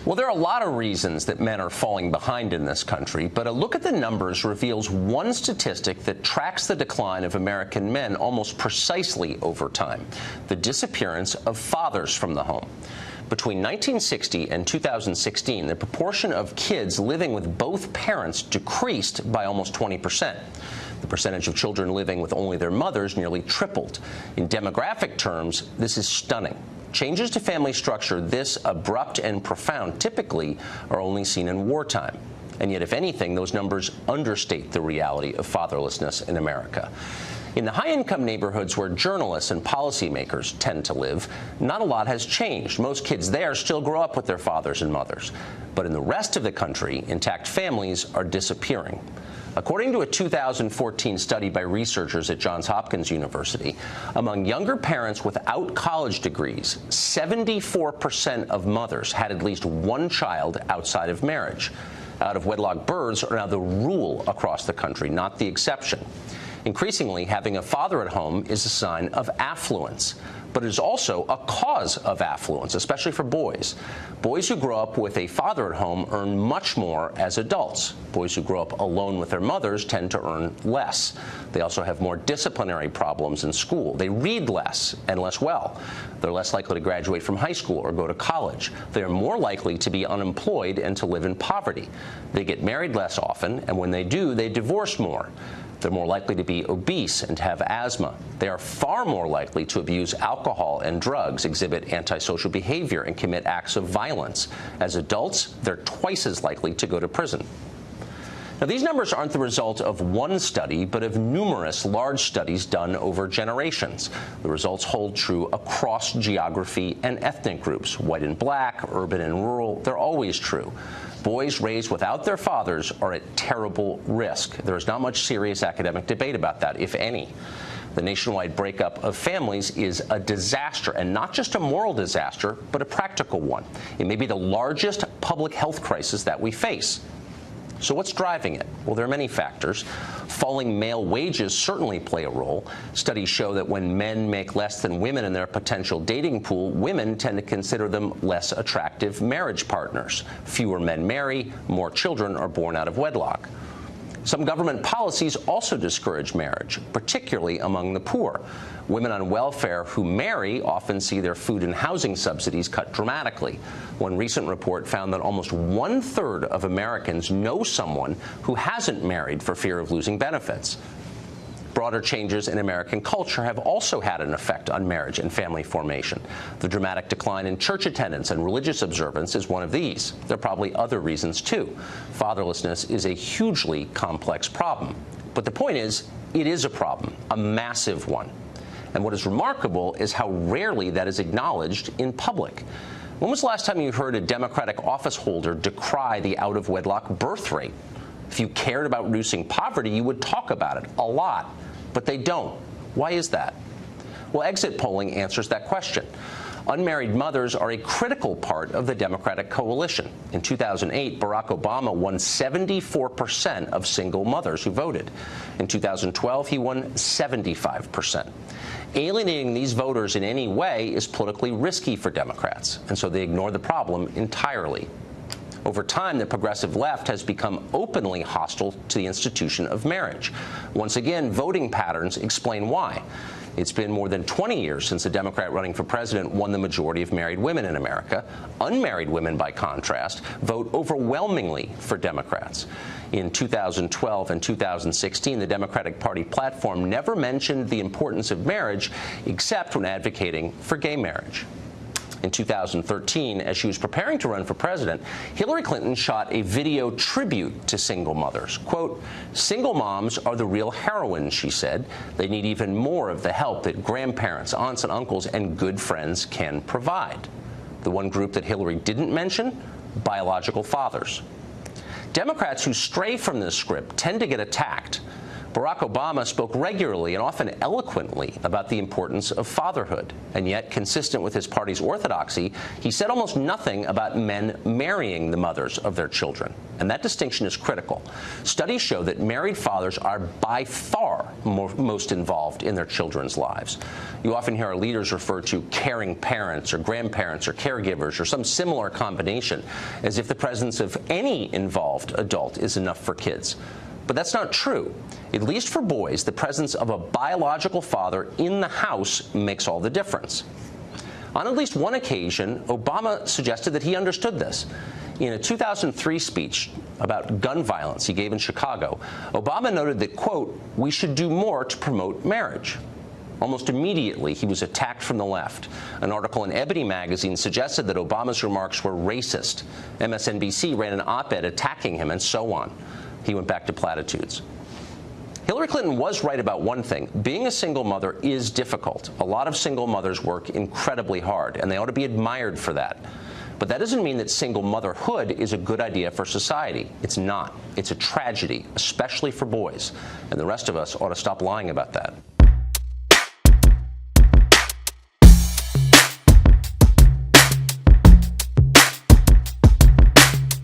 Well, there are a lot of reasons that men are falling behind in this country, but a look at the numbers reveals one statistic that tracks the decline of American men almost precisely over time: the disappearance of fathers from the home. Between 1960 and 2016, the proportion of kids living with both parents decreased by almost 20%. The percentage of children living with only their mothers nearly tripled. In demographic terms, this is stunning. Changes to family structure this abrupt and profound typically are only seen in wartime. And yet, if anything, those numbers understate the reality of fatherlessness in America. In the high-income neighborhoods where journalists and policymakers tend to live, not a lot has changed. Most kids there still grow up with their fathers and mothers. But in the rest of the country, intact families are disappearing. According to a 2014 study by researchers at Johns Hopkins University, among younger parents without college degrees, 74% of mothers had at least one child outside of marriage. Out-of-wedlock births are now the rule across the country, not the exception. Increasingly, having a father at home is a sign of affluence, but it is also a cause of affluence, especially for boys. Boys who grow up with a father at home earn much more as adults. Boys who grow up alone with their mothers tend to earn less. They also have more disciplinary problems in school. They read less and less well. They're less likely to graduate from high school or go to college. They are more likely to be unemployed and to live in poverty. They get married less often, and when they do, they divorce more. They're more likely to be obese and to have asthma. They are far more likely to abuse alcohol and drugs, exhibit antisocial behavior, and commit acts of violence. As adults, they're twice as likely to go to prison. Now, these numbers aren't the result of one study, but of numerous large studies done over generations. The results hold true across geography and ethnic groups, white and black, urban and rural. They're always true. Boys raised without their fathers are at terrible risk. There is not much serious academic debate about that, if any. The nationwide breakup of families is a disaster, and not just a moral disaster, but a practical one. It may be the largest public health crisis that we face. So what's driving it? Well, there are many factors. Falling male wages certainly play a role. Studies show that when men make less than women in their potential dating pool, women tend to consider them less attractive marriage partners. Fewer men marry, more children are born out of wedlock. Some government policies also discourage marriage, particularly among the poor. Women on welfare who marry often see their food and housing subsidies cut dramatically. One recent report found that almost 1/3 of Americans know someone who hasn't married for fear of losing benefits. Broader changes in American culture have also had an effect on marriage and family formation. The dramatic decline in church attendance and religious observance is one of these. There are probably other reasons, too. Fatherlessness is a hugely complex problem. But the point is, it is a problem, a massive one. And what is remarkable is how rarely that is acknowledged in public. When was the last time you heard a Democratic office holder decry the out-of-wedlock birth rate? If you cared about reducing poverty, you would talk about it a lot. But they don't. Why is that? Well, exit polling answers that question. Unmarried mothers are a critical part of the Democratic coalition. In 2008, Barack Obama won 74% of single mothers who voted. In 2012, he won 75%. Alienating these voters in any way is politically risky for Democrats, and so they ignore the problem entirely. Over time, the progressive left has become openly hostile to the institution of marriage. Once again, voting patterns explain why. It's been more than 20 years since a Democrat running for president won the majority of married women in America. Unmarried women, by contrast, vote overwhelmingly for Democrats. In 2012 and 2016, the Democratic Party platform never mentioned the importance of marriage except when advocating for gay marriage. In 2013, as she was preparing to run for president, Hillary Clinton shot a video tribute to single mothers. Quote, "Single moms are the real heroines," she said. "They need even more of the help that grandparents, aunts and uncles, and good friends can provide." The one group that Hillary didn't mention? Biological fathers. Democrats who stray from this script tend to get attacked. Barack Obama spoke regularly and often eloquently about the importance of fatherhood. And yet, consistent with his party's orthodoxy, he said almost nothing about men marrying the mothers of their children. And that distinction is critical. Studies show that married fathers are by far most involved in their children's lives. You often hear our leaders refer to caring parents or grandparents or caregivers or some similar combination, as if the presence of any involved adult is enough for kids. But that's not true. At least for boys, the presence of a biological father in the house makes all the difference. On at least one occasion, Obama suggested that he understood this. In a 2003 speech about gun violence he gave in Chicago, Obama noted that, quote, "we should do more to promote marriage." Almost immediately, he was attacked from the left. An article in Ebony magazine suggested that Obama's remarks were racist. MSNBC ran an op-ed attacking him, and so on. He went back to platitudes. Hillary Clinton was right about one thing. Being a single mother is difficult. A lot of single mothers work incredibly hard, and they ought to be admired for that. But that doesn't mean that single motherhood is a good idea for society. It's not. It's a tragedy, especially for boys. And the rest of us ought to stop lying about that.